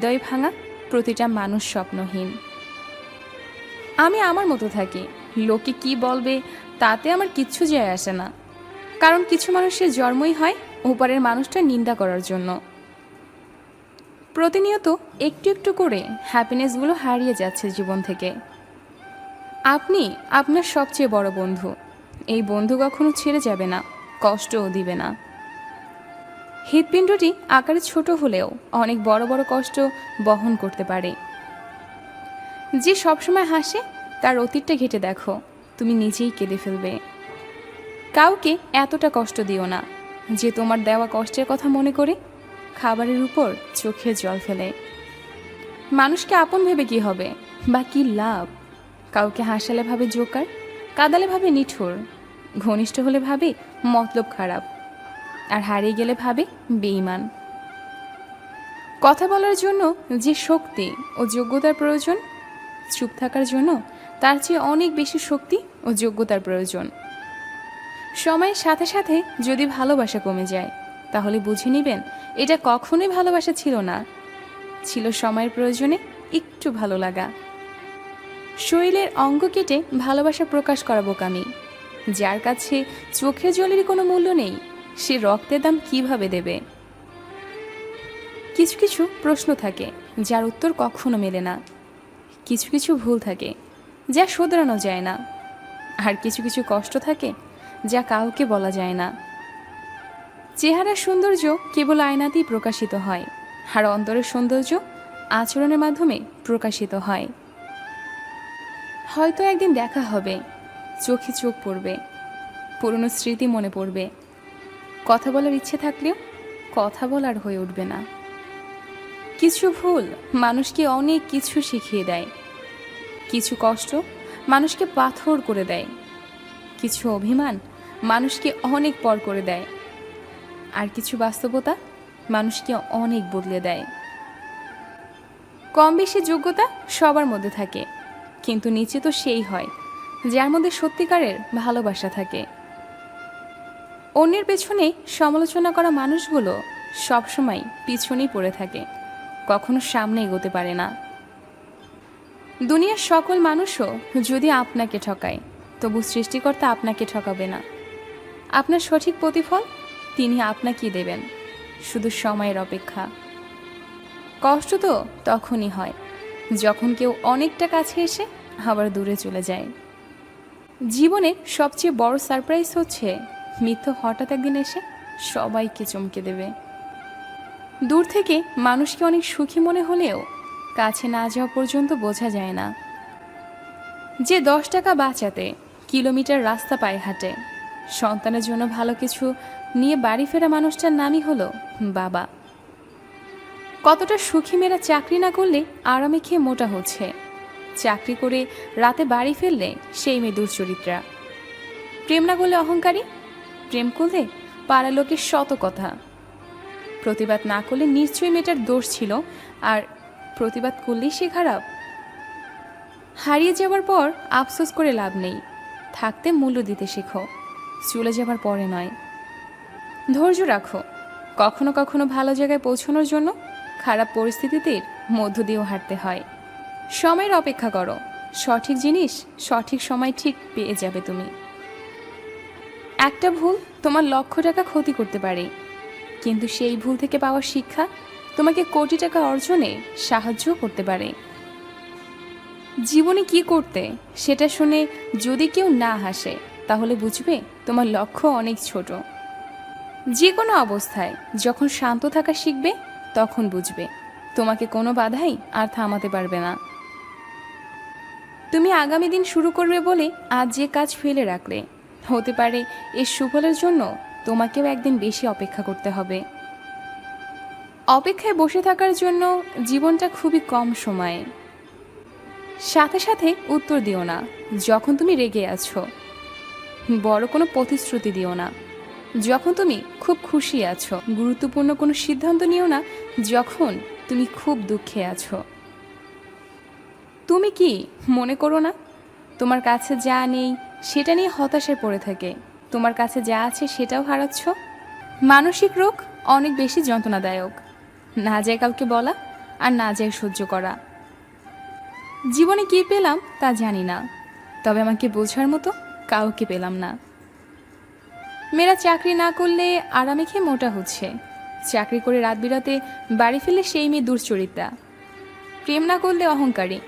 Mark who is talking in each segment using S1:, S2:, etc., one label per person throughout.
S1: হৃদয় ভাঙা প্রতিটা মানুষ স্বপ্নহীন। আমি আমার মতো থাকি, লোকে কি বলবে তাতে আমার কিচ্ছু যায় আসে না। কারণ কিছু মানুষের জন্মই হয় ওপারের মানুষটা নিন্দা করার জন্য। প্রতিনিয়ত একটু একটু করে হ্যাপিনেসগুলো হারিয়ে যাচ্ছে জীবন থেকে। আপনি আপনার সবচেয়ে বড় বন্ধু। এই বন্ধু কখনো ছেড়ে যাবে না, কষ্টও দিবে না। হৃৎপিণ্ডটি আকারে ছোট হলেও অনেক বড় বড় কষ্ট বহন করতে পারে। যে সবসময় হাসে তার অতীতটা ঘেঁটে দেখো, তুমি নিজেই কেঁদে ফেলবে। কাউকে এতটা কষ্ট দিও না যে তোমার দেওয়া কষ্টের কথা মনে করে খাবারের উপর চোখের জল ফেলে। মানুষকে আপন ভেবে কি হবে বা কি লাভ? কাউকে হাসালে ভাবে জোকার, কাঁদালে ভাবে নিঠুর, ঘনিষ্ঠ হলে ভাবে মতলব খারাপ, আর হারিয়ে গেলে ভাবে বেঈমান। কথা বলার জন্য যে শক্তি ও যোগ্যতার প্রয়োজন, চুপ থাকার জন্য তার চেয়ে অনেক বেশি শক্তি ও যোগ্যতার প্রয়োজন। সময়ের সাথে সাথে যদি ভালোবাসা কমে যায় তাহলে বুঝে নেবেন এটা কখনোই ভালোবাসা ছিল না, ছিল সময়ের প্রয়োজনে একটু ভালো লাগা। শরীরের অঙ্গ কেটে ভালোবাসা প্রকাশ করা বোকামি। যার কাছে চোখের জলেরই কোনো মূল্য নেই, সে রক্তের দাম কিভাবে দেবে? কিছু কিছু প্রশ্ন থাকে যার উত্তর কখনো মেলে না, কিছু কিছু ভুল থাকে যা শোধরানো যায় না, আর কিছু কিছু কষ্ট থাকে যা কাউকে বলা যায় না। চেহারার সৌন্দর্য কেবল আয়নাতেই প্রকাশিত হয়, আর অন্তরের সৌন্দর্য আচরণের মাধ্যমে প্রকাশিত হয়। হয়তো একদিন দেখা হবে, চোখে চোখ পড়বে, পুরনো স্মৃতি মনে পড়বে, কথা বলার ইচ্ছে থাকলেও কথা বলার হয়ে উঠবে না। কিছু ভুল মানুষকে অনেক কিছু শিখিয়ে দেয়, কিছু কষ্ট মানুষকে পাথর করে দেয়, কিছু অভিমান মানুষকে অনেক পর করে দেয়, আর কিছু বাস্তবতা মানুষকে অনেক বদলে দেয়। কম বেশি যোগ্যতা সবার মধ্যে থাকে, কিন্তু নিচে তো সেই হয় যার মধ্যে সত্যিকারের ভালোবাসা থাকে। অন্যের পেছনে সমালোচনা করা মানুষগুলো সবসময় পিছনেই পড়ে থাকে, কখনো সামনে এগোতে পারে না। দুনিয়ার সকল মানুষও যদি আপনাকে ঠকায়, তবু সৃষ্টিকর্তা আপনাকে ঠকাবে না। আপনার সঠিক প্রতিফল তিনি আপনাকেই দেবেন, শুধু সময়ের অপেক্ষা। কষ্ট তো তখনই হয় যখন কেউ অনেকটা কাছে এসে আবার দূরে চলে যায়। জীবনের সবচেয়ে বড় সারপ্রাইজ হচ্ছে মৃত্যু হঠাৎ একদিন এসে সবাইকে চমকে দেবে। দূর থেকে মানুষকে অনেক সুখী মনে হলেও কাছে না যাওয়া পর্যন্ত বোঝা যায় না। যে 10 টাকা বাঁচাতে কিলোমিটার রাস্তা পায়ে হাঁটে, সন্তানের জন্য ভালো কিছু নিয়ে বাড়ি ফেরা মানুষটার নামই হলো বাবা। কতটা সুখী মেয়েরা চাকরি না করলে আরামে খেয়ে মোটা হচ্ছে, চাকরি করে রাতে বাড়ি ফেললে সেই মেয়ে দুশ্চরিত্রা। প্রেম না করলে অহংকারী, প্রেম করলে পাড়া লোকের শত কথা। প্রতিবাদ না করলে নিশ্চয়ই মেয়েটার দোষ ছিল, আর প্রতিবাদ করলেই সে খারাপ। হারিয়ে যাবার পর আফসোস করে লাভ নেই, থাকতে মূল্য দিতে শেখো, চলে যাবার পরে নয়। ধৈর্য রাখো, কখনো কখনো ভালো জায়গায় পৌঁছানোর জন্য খারাপ পরিস্থিতিতে মধ্য দিয়েও হাঁটতে হয়। সময়ের অপেক্ষা করো, সঠিক জিনিস সঠিক সময় ঠিক পেয়ে যাবে তুমি। একটা ভুল তোমার লক্ষ টাকা ক্ষতি করতে পারে, কিন্তু সেই ভুল থেকে পাওয়া শিক্ষা তোমাকে কোটি টাকা অর্জনে সাহায্য করতে পারে। জীবনে কি করতে সেটা শুনে যদি কেউ না হাসে তাহলে বুঝবে তোমার লক্ষ্য অনেক ছোট। যে কোনো অবস্থায় যখন শান্ত থাকা শিখবে তখন বুঝবে তোমাকে কোনো বাধাই আর থামাতে পারবে না। তুমি আগামী দিন শুরু করবে বলে আজ যে কাজ ফেলে রাখলে, হতে পারে এর সুফলের জন্য তোমাকেও একদিন বেশি অপেক্ষা করতে হবে। অপেক্ষায় বসে থাকার জন্য জীবনটা খুবই কম সময়ে। সাথে সাথে উত্তর দিও না যখন তুমি রেগে আছো, বড় কোনো প্রতিশ্রুতি দিও না যখন তুমি খুব খুশি আছো, গুরুত্বপূর্ণ কোনো সিদ্ধান্ত নিও না যখন তুমি খুব দুঃখে আছো। তুমি কি মনে করো না তোমার কাছে যা নেই সেটা নিয়ে হতাশায় পড়ে থাকে, তোমার কাছে যা আছে সেটাও হারাচ্ছ? মানসিক রোগ অনেক বেশি যন্ত্রণাদায়ক, না যায় কাউকে বলা, আর না যায় সহ্য করা। জীবনে কী পেলাম তা জানি না, তবে আমাকে বোঝার মতো কাউকে পেলাম না। মেয়েরা চাকরি না করলে আরামে খেয়ে মোটা হচ্ছে, চাকরি করে রাত বিরাতে বাড়ি ফিরলে সেই মেয়ে দুশ্চরিত্রা। প্রেম না করলে অহংকারী,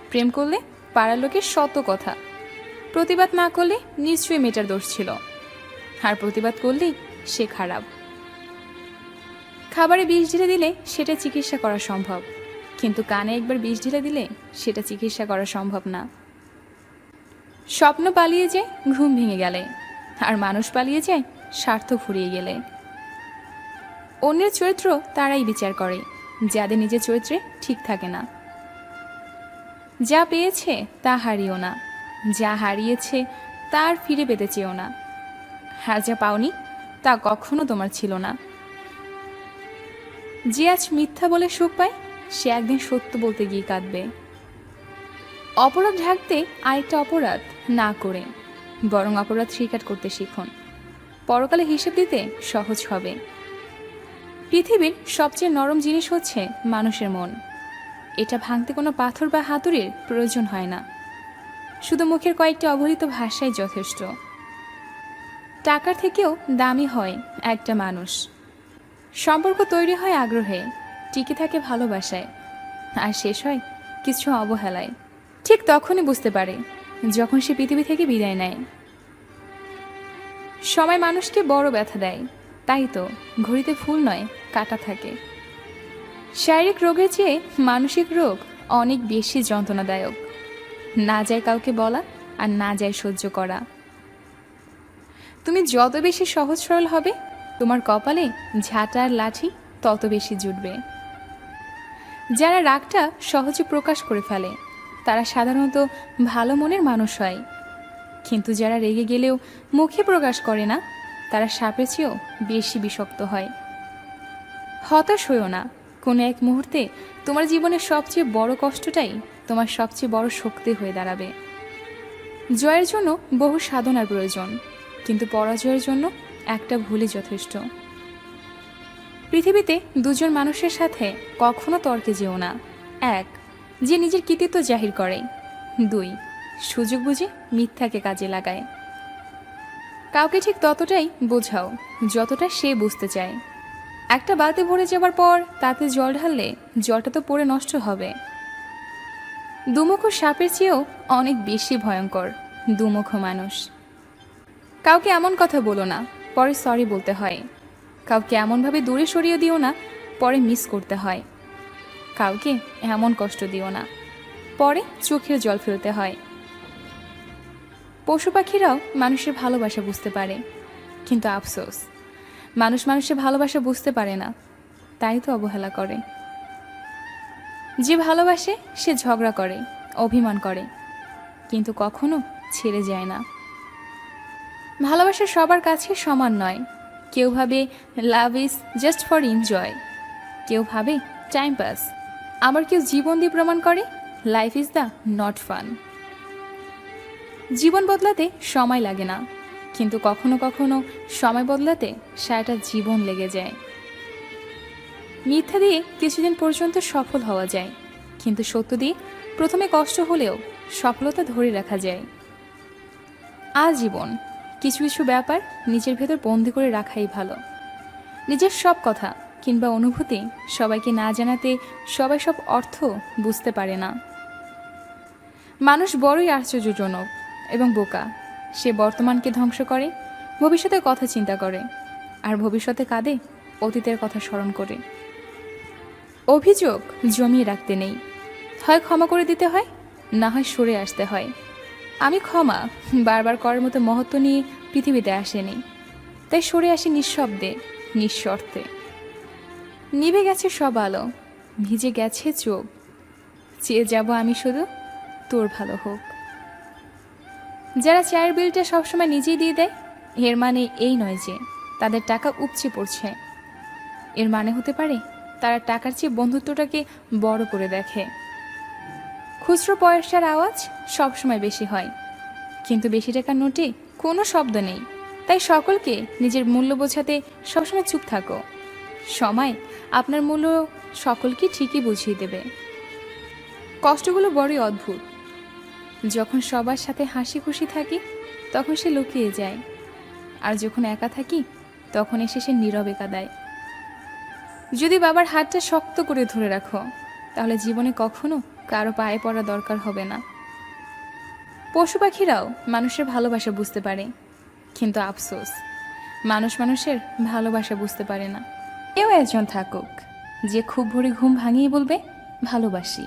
S1: প্রেম করলে পাড়ার লোকের শত কথা, প্রতিবাদ না করলে নিশ্চয়ই মেয়েটার দোষ ছিল, আর প্রতিবাদ করলেই সে খারাপ। খাবারে বিষ ঢেলে দিলে সেটা চিকিৎসা করা সম্ভব, কিন্তু কানে একবার বিষ ঢেলে দিলে সেটা চিকিৎসা করা সম্ভব না। স্বপ্ন পালিয়ে যায় ঘুম ভেঙে গেলে, আর মানুষ পালিয়ে যায় স্বার্থ ফুরিয়ে গেলে। অন্যের চরিত্র তারাই বিচার করে যাদের নিজের চরিত্রে ঠিক থাকে না। যা পেয়েছে তা হারিও না, যা হারিয়েছে তার ফিরে পেতে চেও না, আর যা পাওনি তা কখনো তোমার ছিল না। যে আজ মিথ্যা বলে সুখ পায় সে একদিন সত্য বলতে গিয়ে কাঁদবে। অপরাধ ঢাকতে আরেকটা অপরাধ না করে বরং অপরাধ স্বীকার করতে শিখুন, পরকালে হিসেব দিতে সহজ হবে। পৃথিবীর সবচেয়ে নরম জিনিস হচ্ছে মানুষের মন। এটা ভাঙতে কোনো পাথর বা হাতুড়ির প্রয়োজন হয় না, শুধু মুখের কয়েকটি অবহিত ভাষাই যথেষ্ট। টাকার থেকেও দামি হয় একটা মানুষ। সম্পর্ক তৈরি হয় আগ্রহে, টিকে থাকে ভালোবাসায়, আর শেষ হয় কিছু অবহেলায়। ঠিক তখনই বুঝতে পারে যখন সে পৃথিবী থেকে বিদায় নেয়। সময় মানুষকে বড় ব্যথা দেয়, তাই তো ঘড়িতে ফুল নয় কাটা থাকে। শারীরিক রোগের চেয়ে মানসিক রোগ অনেক বেশি যন্ত্রণাদায়ক। না যায় কাউকে বলা, আর না যায় সহ্য করা। তুমি যত বেশি সহজ সরল হবে, তোমার কপালে ঝাঁটা আর লাঠি তত বেশি জুটবে। যারা রাগটা সহজে প্রকাশ করে ফেলে তারা সাধারণত ভালো মনের মানুষ হয়, কিন্তু যারা রেগে গেলেও মুখে প্রকাশ করে না তারা সাপের চেয়েও বেশি বিষাক্ত হয়। হতাশ হইও না, কোনো এক মুহূর্তে তোমার জীবনের সবচেয়ে বড় কষ্টটাই তোমার সবচেয়ে বড় শক্তি হয়ে দাঁড়াবে। জয়ের জন্য বহু সাধনার প্রয়োজন, কিন্তু পরাজয়ের জন্য একটা ভুলই যথেষ্ট। পৃথিবীতে দুজন মানুষের সাথে কখনো তর্কে যেও না। 1, যে নিজের কৃতিত্ব জাহির করে। 2, সুযোগ বুঝে মিথ্যাকে কাজে লাগায়। কাউকে ঠিক ততটাই বোঝাও যতটা সে বুঝতে চায়। একটা বালতি ভরে যাবার পর তাতে জল ঢাললে জলটা তো পড়ে নষ্ট হবে। দুমুখ সাপের চেয়েও অনেক বেশি ভয়ঙ্কর দুমুখ মানুষ। কাউকে এমন কথা বলো না, পরে সরি বলতে হয়। কাউকে এমনভাবে দূরে সরিয়ে দিও না, পরে মিস করতে হয়। কাউকে এমন কষ্ট দিও না, পরে চোখের জল ফেলতে হয়। পশু পাখিরাও মানুষের ভালোবাসা বুঝতে পারে, কিন্তু আফসোস মানুষ মানুষের ভালোবাসা বুঝতে পারে না, তাই তো অবহেলা করে। যে ভালোবাসে সে ঝগড়া করে, অভিমান করে, কিন্তু কখনো ছেড়ে যায় না। ভালোবাসা সবার কাছে সমান নয়। কেউ ভাবে love is just for enjoy, কেউ ভাবে টাইম পাস, আবার কেউ জীবন দিয়ে প্রমাণ করে life is the not fun. জীবন বদলাতে সময় লাগে না, কিন্তু কখনো কখনো সময় বদলাতে সারাটা জীবন লেগে যায়। মিথ্যা দিয়ে কিছুদিন পর্যন্ত সফল হওয়া যায়, কিন্তু সত্য দিয়ে প্রথমে কষ্ট হলেও সফলতা ধরে রাখা যায়। আজীবন কিছু কিছু ব্যাপার নিজের ভেতর বন্দি করে রাখাই ভালো। নিজের সব কথা কিংবা অনুভূতি সবাইকে না জানাতে সবাই সব অর্থ বুঝতে পারে না। মানুষ বড়ই আশ্চর্যজনক এবং বোকা। সে বর্তমানকে ধ্বংস করে, ভবিষ্যতের কথা চিন্তা করে, আর ভবিষ্যতে কাঁদে অতীতের কথা স্মরণ করে। অভিযোগ জমিয়ে রাখতে নেই, হয় ক্ষমা করে দিতে হয়, না হয় সরে আসতে হয়। আমি ক্ষমা বারবার করার মতো মহত্ব নিয়ে পৃথিবীতে আসেনি, তাই সরে আসি নিঃশব্দে, নিঃশর্তে। নিভে গেছে সব আলো, ভিজে গেছে চোখ, চেয়ে যাব আমি শুধু তোর ভালো হোক। যারা চায়ের বিলটা সবসময় নিজেই দিয়ে দেয়, এর মানে এই নয় যে তাদের টাকা উপচে পড়ছে। এর মানে হতে পারে তারা টাকার চেয়ে বন্ধুত্বটাকে বড় করে দেখে। খুচরো পয়সার আওয়াজ সবসময় বেশি হয়, কিন্তু বেশি টাকার নোটে কোনো শব্দ নেই। তাই সকলকে নিজের মূল্য বোঝাতে সবসময় চুপ থাকো। সময় আপনার মূল্য সকলকে ঠিকই বুঝিয়ে দেবে। কষ্টগুলো বড়ই অদ্ভুত। যখন সবার সাথে হাসি খুশি থাকি তখন সে লুকিয়ে যায়, আর যখন একা থাকি তখন এসে সে নীরবে কাঁদায়। যদি বাবার হাতটা শক্ত করে ধরে রাখো তাহলে জীবনে কখনো কারো পায়ে পড়া দরকার হবে না। পশু পাখিরাও মানুষের ভালোবাসা বুঝতে পারে, কিন্তু আফসোস মানুষ মানুষের ভালোবাসা বুঝতে পারে না। কেউ একজন থাকুক যে খুব ভোরে ঘুম ভাঙিয়ে বলবে ভালোবাসি।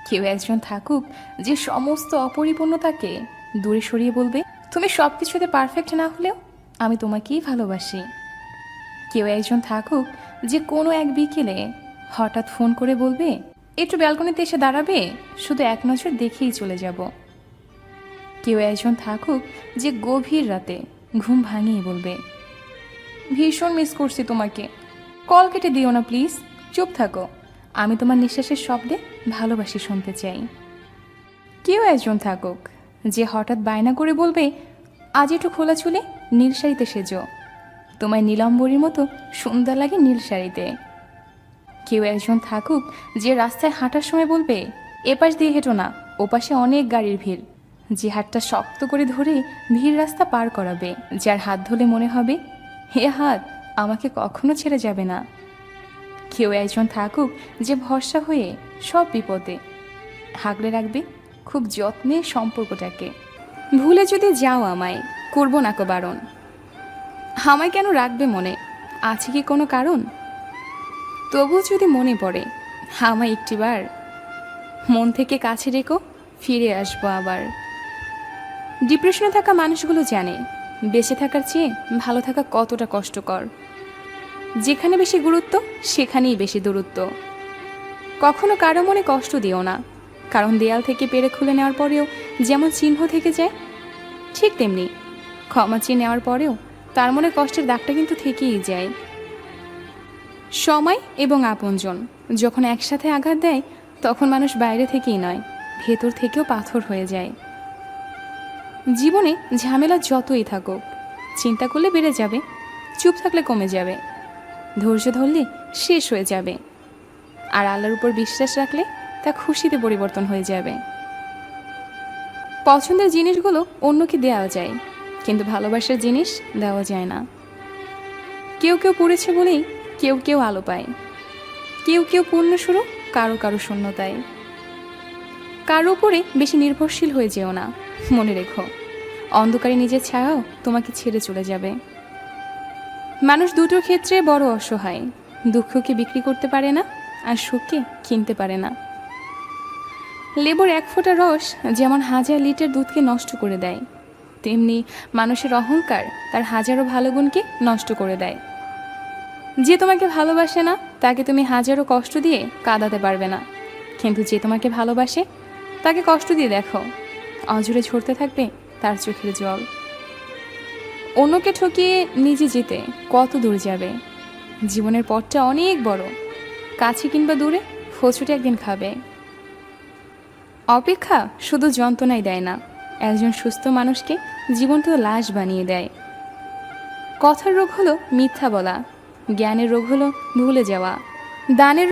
S1: কেউ একজন থাকুক যে সমস্ত অপরিপূর্ণতাকে দূরে সরিয়ে বলবে তুমি সব কিছুতে পারফেক্ট না হলেও আমি তোমাকেই ভালোবাসি। কেউ একজন থাকুক যে কোনো এক বিকেলে হঠাৎ ফোন করে বলবে একটু ব্যালকনিতে এসে দাঁড়াবে, শুধু এক নজর দেখেই চলে যাব। কেউ একজন থাকুক যে গভীর রাতে ঘুম ভাঙিয়ে বলবে ভীষণ মিস করছি তোমাকে, কল কেটে দিও না প্লিজ, চুপ থাকো, আমি তোমার নিঃশ্বাসের শব্দে ভালোবাসি শুনতে চাই। কেউ একজন থাকুক যে হঠাৎ বায়না করে বলবে আজ একটু খোলা চুলে নীল শাড়িতে সেজো, তোমায় নীলাম্বরীর মতো সুন্দর লাগে নীল শাড়িতে। কেউ একজন থাকুক যে রাস্তায় হাঁটার সময় বলবে এপাশ দিয়ে হেঁটো না, ওপাশে অনেক গাড়ির ভিড়, যে হাতটা শক্ত করে ধরে ভিড় রাস্তা পার করাবে, যার হাত ধরে মনে হবে হে হাত আমাকে কখনো ছেড়ে যাবে না। কেউ একজন থাকুক যে ভরসা হয়ে সব বিপদে আগলে রাখবে খুব যত্নে সম্পর্কটাকে। ভুলে যদি যাও আমায় করবো না কো বারণ, আমায় কেন রাখবে মনে, আছে কি কোনো কারণ? তবুও যদি মনে পড়ে আমায় একটিবার মন থেকে কাছে রেখো, ফিরে আসবো আবার। ডিপ্রেশনে থাকা মানুষগুলো জানে বেঁচে থাকার চেয়ে ভালো থাকা কতটা কষ্টকর। যেখানে বেশি গুরুত্ব সেখানেই বেশি দূরত্ব। কখনো কারো মনে কষ্ট দিও না, কারণ দেয়াল থেকে পেরে খুলে নেওয়ার পরেও যেমন চিহ্ন থেকে যায় ঠিক তেমনি ক্ষমা চেয়ে নেওয়ার পরেও তার মনে কষ্টের দাগটা কিন্তু থেকেই যায়। সময় এবং আপনজন যখন একসাথে আঘাত দেয় তখন মানুষ বাইরে থেকেই নয় ভেতর থেকেও পাথর হয়ে যায়। জীবনে ঝামেলা যতই থাকুক চিন্তা করলে বেড়ে যাবে, চুপ থাকলে কমে যাবে, ধৈর্য ধরলে শেষ হয়ে যাবে, আর আল্লাহর উপর বিশ্বাস রাখলে তা খুশিতে পরিবর্তন হয়ে যাবে। পছন্দের জিনিসগুলো অন্যকে দেওয়া যায়, কিন্তু ভালোবাসার জিনিস দেওয়া যায় না। কেউ কেউ পড়েছে বলেই কেউ কেউ আলো পায়, কেউ কেউ পূর্ণ শুরু, কারো কারো শূন্যতায়। কারো উপরে বেশি নির্ভরশীল হয়ে যেও না, মনে রেখো অন্ধকারে নিজের ছায়াও তোমাকে ছেড়ে চলে যাবে। মানুষ দুটোর ক্ষেত্রে বড় অসহায়, দুঃখকে বিক্রি করতে পারে না আর সুখকে কিনতে পারে না। লেবুর এক ফোঁটা রস যেমন হাজার লিটার দুধকে নষ্ট করে দেয়, তেমনি মানুষের অহংকার তার হাজারো ভালো গুণকে নষ্ট করে দেয়। যে তোমাকে ভালোবাসে না তাকে তুমি হাজারো কষ্ট দিয়ে কাঁদাতে পারবে না, কিন্তু যে তোমাকে ভালোবাসে তাকে কষ্ট দিয়ে দেখো, অঝরে ঝরতে থাকবে তার চোখের জল। অন্যকে ঠকিয়ে নিজে যেতে কত দূর যাবে? জীবনের পথটা অনেক বড়, কাছে কিংবা দূরে হোঁচটে একদিন খাবে। অপেক্ষা শুধু যন্ত্রণাই দেয় না, একজন সুস্থ মানুষকে জীবন্ত লাশ বানিয়ে দেয়। কথার রোগ হলো মিথ্যা বলা, জ্ঞানের রোগ হলো ভুলে যাওয়া, দানের